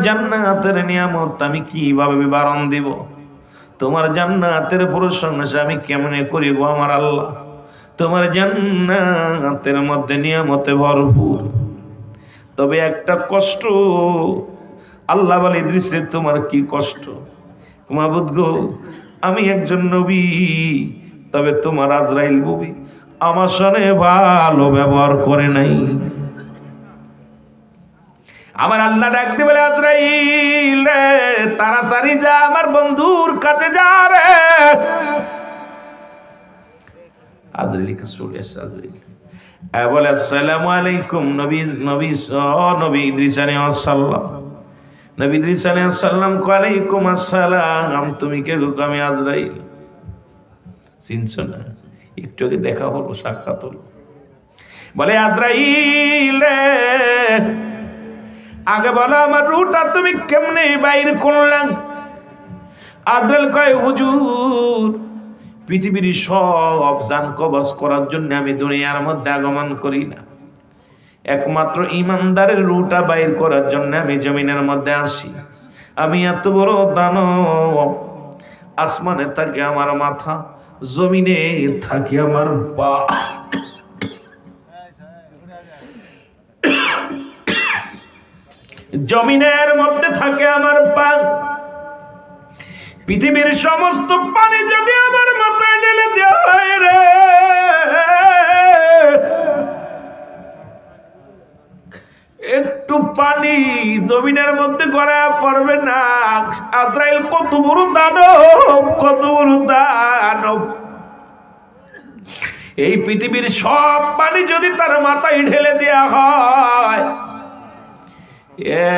জান্নাতের নিয়ামত আমি কিভাবে বিবরণ দিব? তোমার জান্নাতের প্রশংসা আমি কেমনে করি গো আমার আল্লাহ? তোমার জান্নাতের মধ্যে নিয়ামতে ভরপুর। তবে একটা কষ্ট, আল্লাহ বলে ইদ্রিস রে তোমার কি কষ্ট? মাবুদ গো, আমি একজন নবী, তবে তোমার আজরাইল নবী আমার সঙ্গে ভালো ব্যবহার করে নাই। আমার আল্লাহ ডাকতে বলে আজরাইল রে তাড়াতাড়ি যা, আমার বন্ধুর কাছে যা রে। আজরাইল কাছে চলে আসছে। আজরাইল বলে আসসালামু আলাইকুম নবী ইদ্রিস আলাইহিস সালাম। নবী ইদ্রিস আলাইহিস সালাম ওয়ালাইকুম আসসালাম। তুমি কে গো? আমি আজরাইল। চিনছ না? একটু আগে দেখা হলো, সাক্ষাৎ হলো। বলে আজরাইল রে আগে বলো আমার রূহটা তুমি কেমনে বাইর করলাম? আজরাইল কয় হুজুর, পৃথিবীর সব জান কবজ করার জন্য আমি দুনিয়ার মধ্যে আগমন করি না, একমাত্র ইমানদারের রূহটা বাইর করার জন্য আমি জমিনের মধ্যে আসি। আমি এত বড় দানব, আসমানে থাকে আমার মাথা, জমিনে থাকে আমার পা। জমিনের মধ্যে থাকে আমার পা। পৃথিবীর সমস্ত পানি যদি আমার মাথায় ঢেলে দেওয়া হয় রে, একটু পানি জমিনের মধ্যে গড়ায় পড়বে না। আজরাইল কত বড় দানব, কত বড় দানব! এই পৃথিবীর সব পানি যদি তার মাথায় ঢেলে দেওয়া হয়,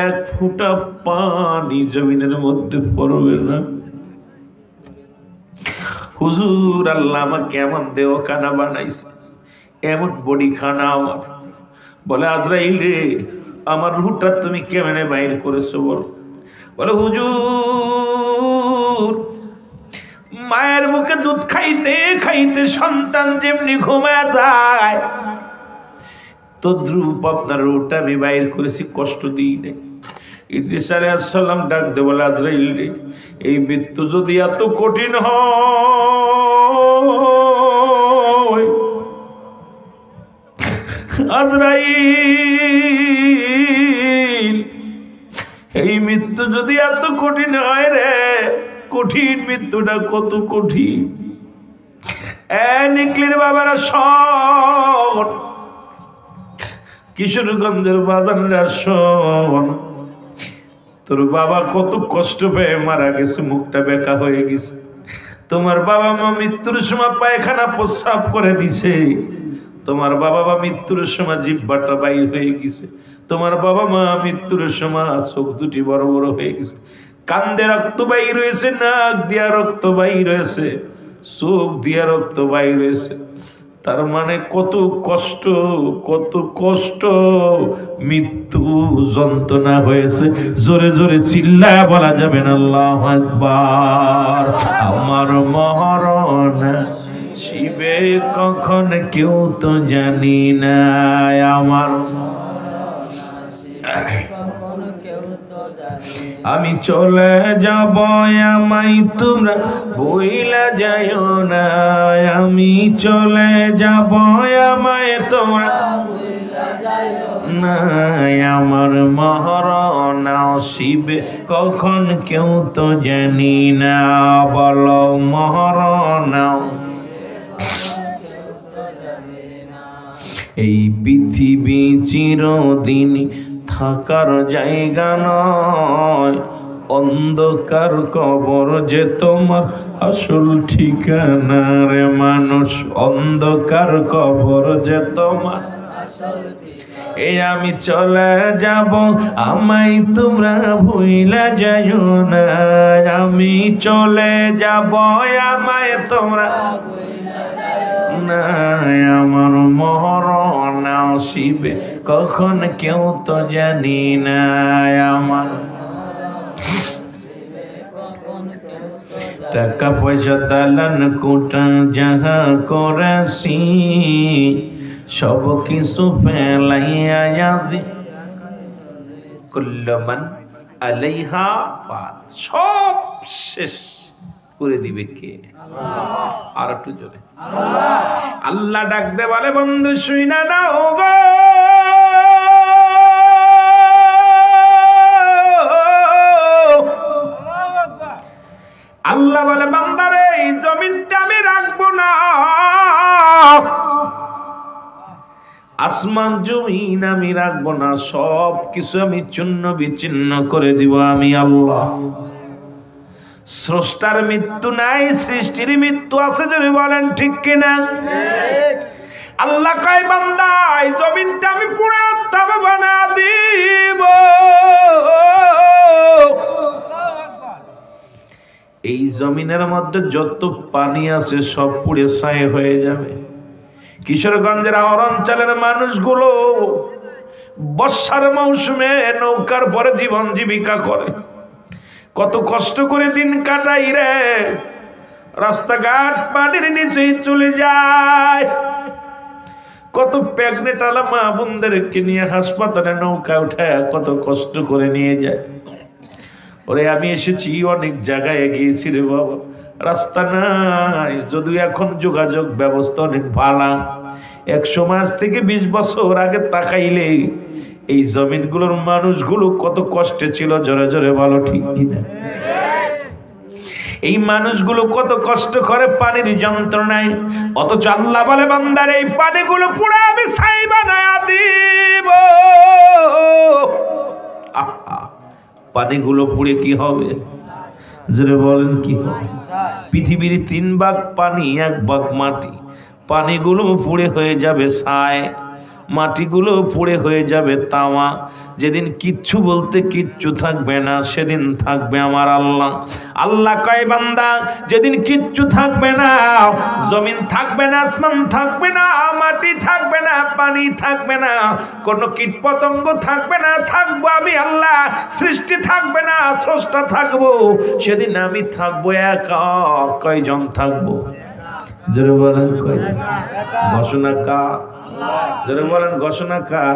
এক ফোঁটা পানি জমিনের মধ্যে পড়বে না। হুজুর, আল্লাহ আমাকে এমন দেহখানা বানাইছে, এমন বডি খানা আমার। বলে আজরাইল রে আমার রূহটা তুমি কেমনে বাইর করেছো বলো? বলে হুজুর, মায়ের মুখে দুধ খাইতে খাইতে সন্তান যেমনি ঘুমায় যায়, তদ্রূপ আপনার রূহটা আমি বাইর করেছি, কষ্ট দিই নাই। ইদ্রিস আলাইহিস সালাম ডাক দে বলে আজরাইল রে এই মৃত্যু যদি এত কঠিন হয়, আজরাইল এই মৃত্যু যদি এত কঠিন হয় রে, কঠিন মৃত্যুটা কত কঠিন। নিকলির বাবারা শোন, কিশোরগঞ্জের বাজানরা শোন, তোর বাবা কত কষ্ট পেয়ে মারা গেছে, মুখটা বেঁকা হয়ে গেছে। তোমার বাবা মা মৃত্যুর সময় পায়খানা প্রস্রাব করে দিছে, তোমার বাবা মা মৃত্যুর সময় জিহ্বাটা বাইর হয়ে গেছে, তোমার বাবা মা মৃত্যুর সময় চোখ দুটি বড় বড় হয়ে গেছে, কান্দে রক্ত বাইর হয়েছে, নাক দিয়া রক্ত বাইর হয়েছে, চোখ দিয়া রক্ত বাইর হয়েছে। তার মানে কত কষ্ট, কত কষ্ট, মৃত্যু যন্ত্রণা হয়েছে। জোরে জোরে চিল্লায় বলা যাবে না আল্লাহু আকবার। আমার মরণ শিবে কখন কেউ তো জানি না, আমার আমি চলে যাব, আমায় তোমরা ভুইলা যাইও না, আমি চলে যাব, আমায় তোমরা না, আমার মরণ আসিবে কখন কেউ তো জানি না, বলো মরণ। এই পৃথিবী চিরদিন থাকার জায়গা নয়, অন্ধকার কবর যে তোমার আসল ঠিকানা রে মানুষ, অন্ধকার কবর যে তোমার। এই আমি চলে যাব, আমায় তোমরা ভুইলা যাইও না, আমি চলে যাব, আমায় তোমরা না, আমার মরণ আসিবে কখন কেউ তো জানি না, আমার টাকা পয়সা দালান কোটা যাহা করেছি সব কিছু ফেলাইয়া যাচ্ছি। কুল্লু মান আলাইহা ফাল, সব শেষ করে দিবে কে? আল্লাহ। আর একটু জোরে আল্লাহ। আল্লাহ ডাক দে বলে বন্ধু শুইনা নাও গো, আল্লাহ বলে বান্দারে এই জমিনটা আমি রাখবো না, আসমান জমিন আমি রাখবো না, সব কিছু আমি চূর্ণ বিচ্ছিন্ন করে দিব আমি আল্লাহ। স্রষ্টার মৃত্যু নাই, সৃষ্টির মৃত্যু আছে, যদি বলেন ঠিক কিনা? আল্লাহ কয় বান্দা এই জমিনটা আমি পুরো তামা বানা দিব, এই জমিনের মধ্যে যত পানি আছে সব পুড়ে ছাই হয়ে যাবে। কিশোরগঞ্জের অঞ্চলের মানুষগুলো বর্ষার মৌসুমে নৌকার পরে জীবন জীবিকা করে, কত কষ্ট করে দিন কাটাই রে, রাস্তাঘাট পানির নিচেই চলে যায়। কত প্রেগনেন্ট আলা মা বোনদেরকে নিয়ে হাসপাতালে নৌকা উঠায় কত কষ্ট করে নিয়ে যায়। ওরে আমি এসেছি অনেক জায়গায় গিয়েছি রে বাবা, রাস্তা নাই, যদিও এখন যোগাযোগ ব্যবস্থা অনেক ভালো। 100 মাস থেকে 20 বছর আগে তাকাইলে এই জমিনগুলোর মানুষগুলো কত কষ্টে ছিল, জোরে জোরে বলো ঠিক কিনা? এই মানুষগুলো কত কষ্ট করে পানির যন্ত্রণায়, অথচ আল্লাহ বলে বান্দার এই পানিগুলো পুরো আমি ছাই বানায়া দিব। পানিগুলো পুড়ে কি হবে? জোরে বলেন কি হবে? পৃথিবীর 3 ভাগ পানি, 1 ভাগ মাটি। পানিগুলো পুড়ে হয়ে যাবে ছাই, মাটিগুলো পুড়ে হয়ে যাবে তামা। যেদিন কিচ্ছু বলতে কিচ্ছু থাকবে না, সেদিন থাকবে আমার আল্লাহ। আল্লাহ কয় বান্দা যেদিন কিচ্ছু থাকবে না, জমিন থাকবে না, আসমান থাকবে না, মাটি থাকবে না, পানি থাকবে না, কোনো কীট পতঙ্গ থাকবে না, থাকবো আমি আল্লাহ। সৃষ্টি থাকবে না, স্রষ্টা থাকবো, সেদিন আমি থাকবো একা। কয়জন থাকবো? জোরে বলেন কয়জন? ঘোষণা কার? জোরে বলেন ঘোষণা কার?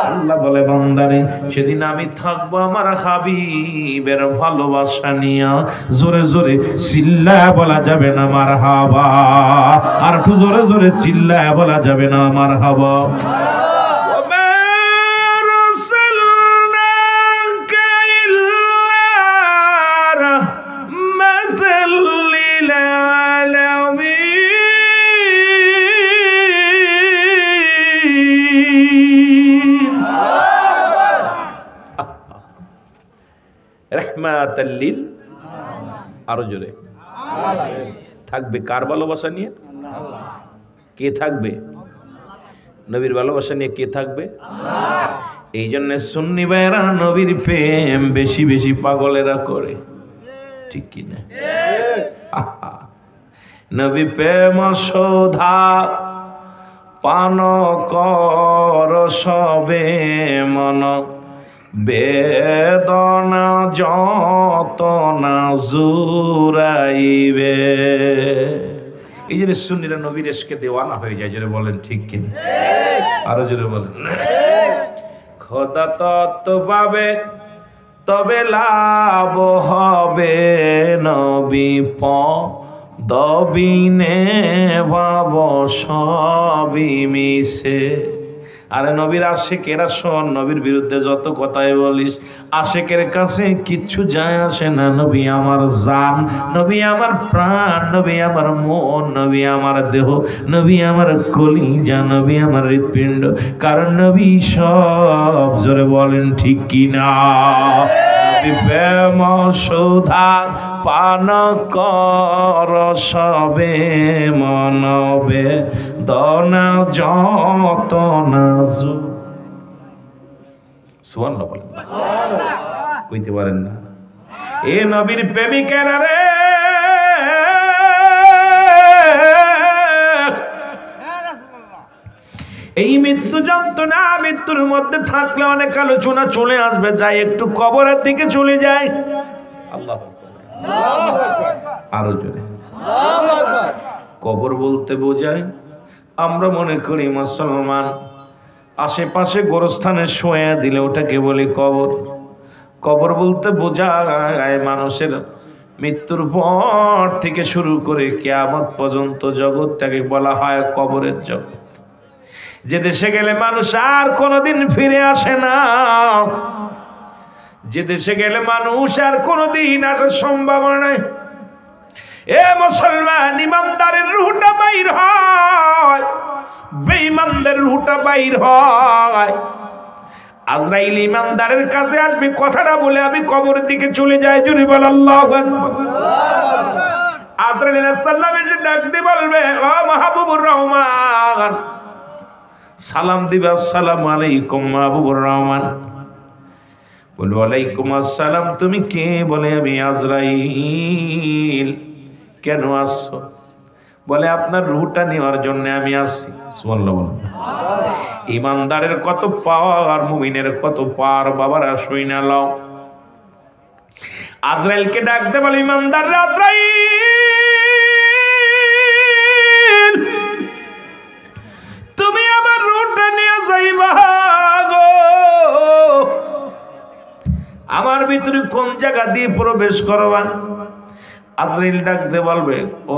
আল্লাহ বলে বান্দারে সেদিন আমি থাকবো আমার হাবিবের ভালোবাসা নিয়া। জোরে জোরে চিল্লায় বলা যাবে না মারহাবা, আর একটু জোরে জোরে চিল্লায় বলা যাবে না মারহাবা। আরো জোরে থাকবে কার ভালোবাসা নিয়ে? কে থাকবে? নবীর ভালোবাসা নিয়ে কে থাকবে? এই জন্য সুন্নি ভাইরা নবীর প্রেম বেশি বেশি পাগলেরা করে, ঠিক কিনা? নবী প্রেম সৌধা পান কর সবে মন, বেদনা যতনা জুরাইবে। এই জন্য সুন্নিরা নবীর ইশকে দেওয়ানা হয়ে যায়, জোরে বলেন ঠিক কিনা? আরো জোরে বলেন। খোদা তত্ত্ব পাবে তবে লাভ হবে, নবী দবিনে ভাব সবই মিশে। আরে নবীর আশেকেরা শোন, নবীর বিরুদ্ধে যত কথাই বলিস, আশেকের কাছে কিচ্ছু যায় আসে না। নবী আমার জান, নবী আমার প্রাণ, নবী আমার মন, নবী আমার দেহ, নবী আমার কলিজা, নবী আমার হৃৎপিণ্ড, কারণ নবী সব। জোরে বলেন ঠিক কিনা? প্রেম সুধা পান কর সবে মনবে, দনা যতনা সুবহানাল্লাহ বলেন। কইতে পারেন না? এ নবীর প্রেমিকেরা রে, এই মৃত্যু যন্ত্রণা, মৃত্যুর মধ্যে থাকলে অনেক আলোচনা চলে আসবে, যাই একটু কবরের দিকে চলে যায়। আল্লাহ আরো জোরে। কবর বলতে বোঝায়, আমরা মনে করি মুসলমান আশেপাশে গোরস্থানে শোয়া দিলে ওটাকে বলি কবর। কবর বলতে বোঝায় মানুষের মৃত্যুর পর থেকে শুরু করে কিয়ামত পর্যন্ত জগৎটাকে বলা হয় কবরের জগৎ। যে দেশে গেলে মানুষ আর কোনোদিন ফিরে আসে না, যে দেশে গেলে মানুষ আর কোনোদিন আসার সম্ভাবনা নাই। এ মুসলমান, ইমানদারের রূহটা বাইর হয়, বেঈমানদের রূহটা বাইর হয়। আজরাইল ইমানদারের কাছে আসবে, কথাটা বলে আমি কবরের দিকে চলে যাই, জুরি বল আল্লাহু আকবার। আজরাইল আলাইহিস সালাম এসে ডাক দিয়ে বলবে, ও মাহবুবুর রহমান, সালাম দিবে, আসসালামু আলাইকুম মাহবুবুর রহমান। বলবে ওয়ালাইকুম আসসালাম। তুমি কে? বলে আমি আজরাইল। কেন আসছো? বলে আপনার রূহটা নেওয়ার জন্য আমি আসছি। সুবহানাল্লাহ বলেন। ইমানদারের কত পাওয়ার, মুমিনের কত পাওয়ার, বাবারা শুইনা লও। আজরাইলকে ডাক দে, বলে ইমানদার আজরাইল, তুমি আমার রূহটা নিয়ে যাইবা গো। আমার ভিতরে কোন জায়গা দিয়ে প্রবেশ করবা? আজরাইল ডাক দে বলবে, ও